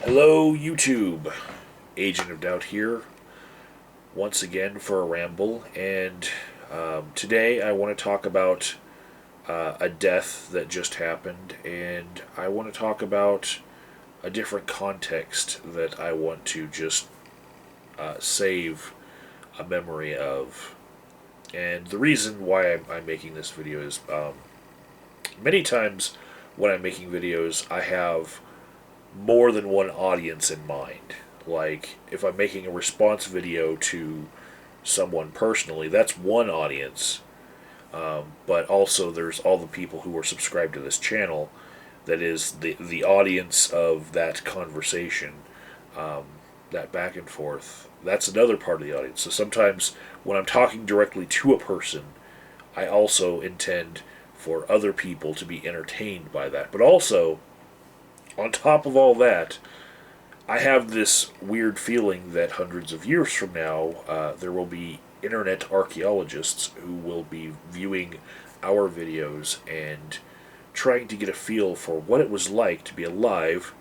Hello, YouTube. Agent of Doubt here, once again for a ramble, and today I want to talk about a death that just happened, and I want to talk about a different context that I want to just save a memory of. And the reason why I'm making this video is many times when I'm making videos, I have more than one audience in mind. Like, if I'm making a response video to someone personally, that's one audience. But also, there's all the people who are subscribed to this channel. That is the audience of that conversation, that back and forth. That's another part of the audience. So sometimes when I'm talking directly to a person, I also intend for other people to be entertained by that. But also, on top of all that, I have this weird feeling that hundreds of years from now, there will be internet archaeologists who will be viewing our videos and trying to get a feel for what it was like to be alive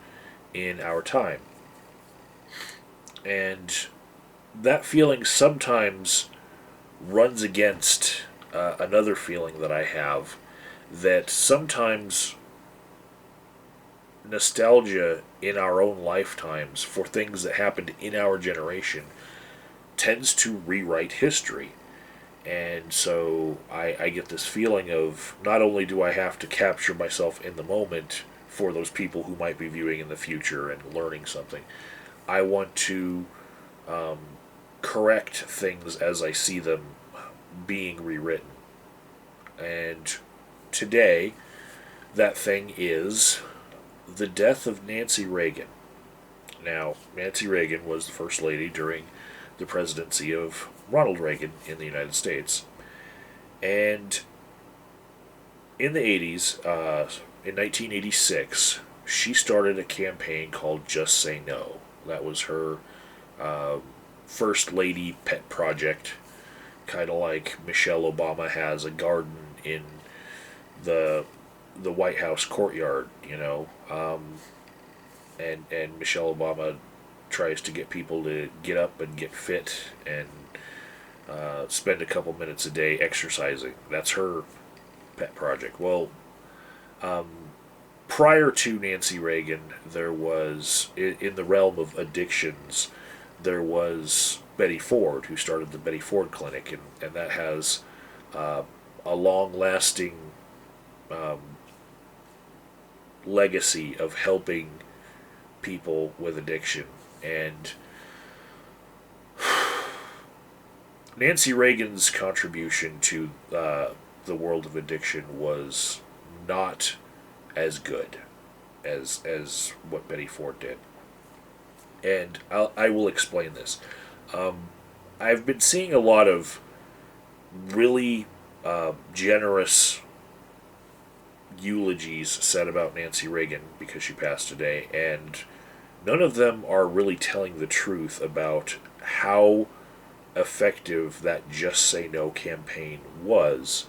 in our time. And that feeling sometimes runs against another feeling that I have, that sometimes nostalgia in our own lifetimes for things that happened in our generation tends to rewrite history. And so I get this feeling of, not only do I have to capture myself in the moment for those people who might be viewing in the future and learning something, I want to correct things as I see them being rewritten. And today, that thing is the death of Nancy Reagan. Now, Nancy Reagan was the first lady during the presidency of Ronald Reagan in the United States. And in the 80s, in 1986, she started a campaign called Just Say No. That was her first lady pet project, kind of like Michelle Obama has a garden in the White House courtyard, you know. And Michelle Obama tries to get people to get up and get fit and spend a couple minutes a day exercising. That's her pet project. Well, prior to Nancy Reagan, there was, in the realm of addictions, there was Betty Ford, who started the Betty Ford Clinic, and that has a long-lasting legacy of helping people with addiction. And Nancy Reagan's contribution to the world of addiction was not as good as what Betty Ford did. And I will explain this. I've been seeing a lot of really generous eulogies said about Nancy Reagan because she passed today, and none of them are really telling the truth about how effective that Just Say No campaign was.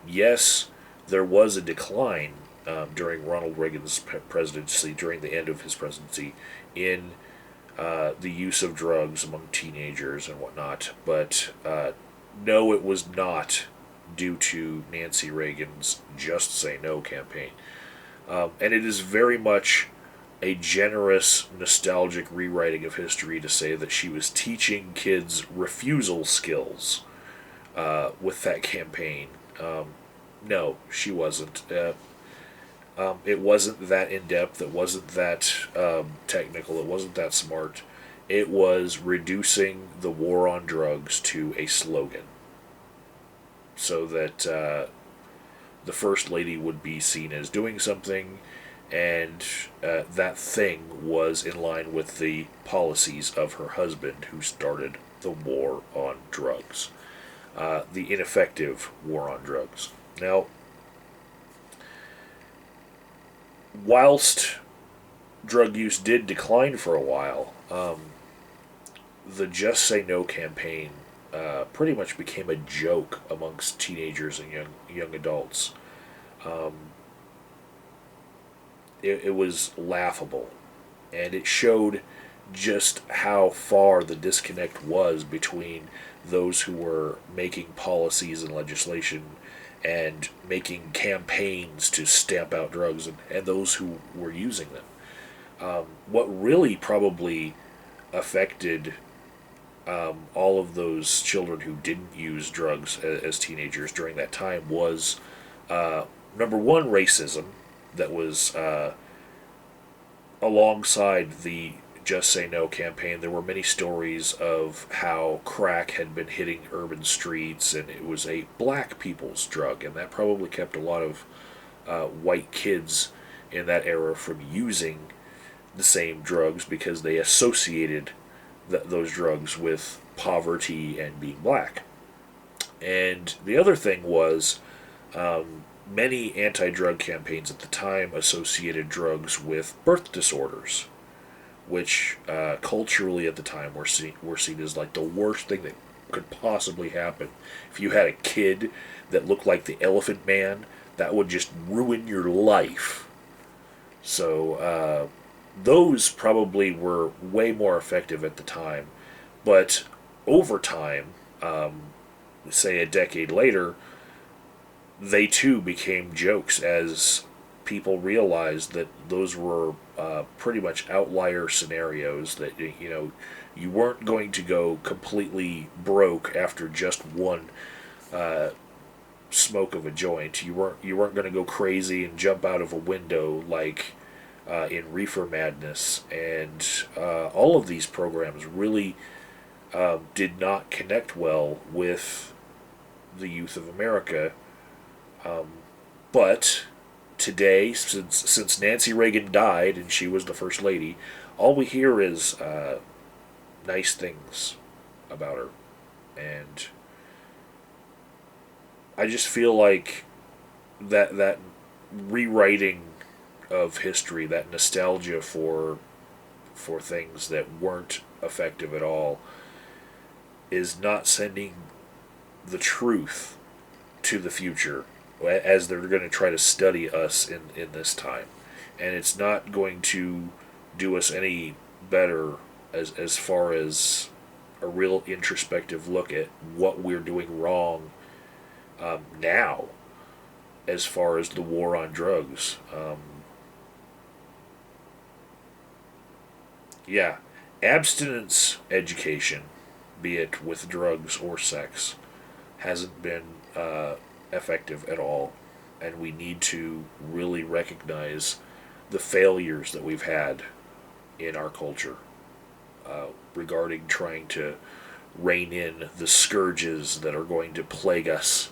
Yes, there was a decline during Ronald Reagan's presidency, during the end of his presidency, in the use of drugs among teenagers and whatnot, but no, it was not due to Nancy Reagan's Just Say No campaign. And it is very much a generous, nostalgic rewriting of history to say that she was teaching kids refusal skills with that campaign. No, she wasn't. It wasn't that in-depth. It wasn't that technical. It wasn't that smart. It was reducing the war on drugs to a slogan, so that the First Lady would be seen as doing something, and that thing was in line with the policies of her husband, who started the war on drugs, the ineffective war on drugs. Now, whilst drug use did decline for a while, the Just Say No campaign pretty much became a joke amongst teenagers and young adults. It was laughable. and it showed just how far the disconnect was between those who were making policies and legislation and making campaigns to stamp out drugs, and those who were using them. What really probably affected all of those children who didn't use drugs as teenagers during that time was number one, racism that was alongside the Just Say No campaign. There were many stories of how crack had been hitting urban streets, and it was a black people's drug, and that probably kept a lot of white kids in that era from using the same drugs because they associated those drugs with poverty and being black. And the other thing was many anti-drug campaigns at the time associated drugs with birth disorders, which culturally at the time were seen as like the worst thing that could possibly happen. If you had a kid that looked like the Elephant Man, that would just ruin your life. So those probably were way more effective at the time, but over time, say a decade later, they too became jokes as people realized that those were pretty much outlier scenarios, that you weren't going to go completely broke after just one smoke of a joint. You weren't going to go crazy and jump out of a window like in Reefer Madness, and all of these programs really did not connect well with the youth of America. But today, since Nancy Reagan died and she was the first lady, all we hear is nice things about her, and I just feel like that rewriting of history, that nostalgia for things that weren't effective at all, is not sending the truth to the future as they're going to try to study us in this time. And it's not going to do us any better as far as a real introspective look at what we're doing wrong now as far as the war on drugs. Yeah, abstinence education, be it with drugs or sex, hasn't been effective at all, and we need to really recognize the failures that we've had in our culture regarding trying to rein in the scourges that are going to plague us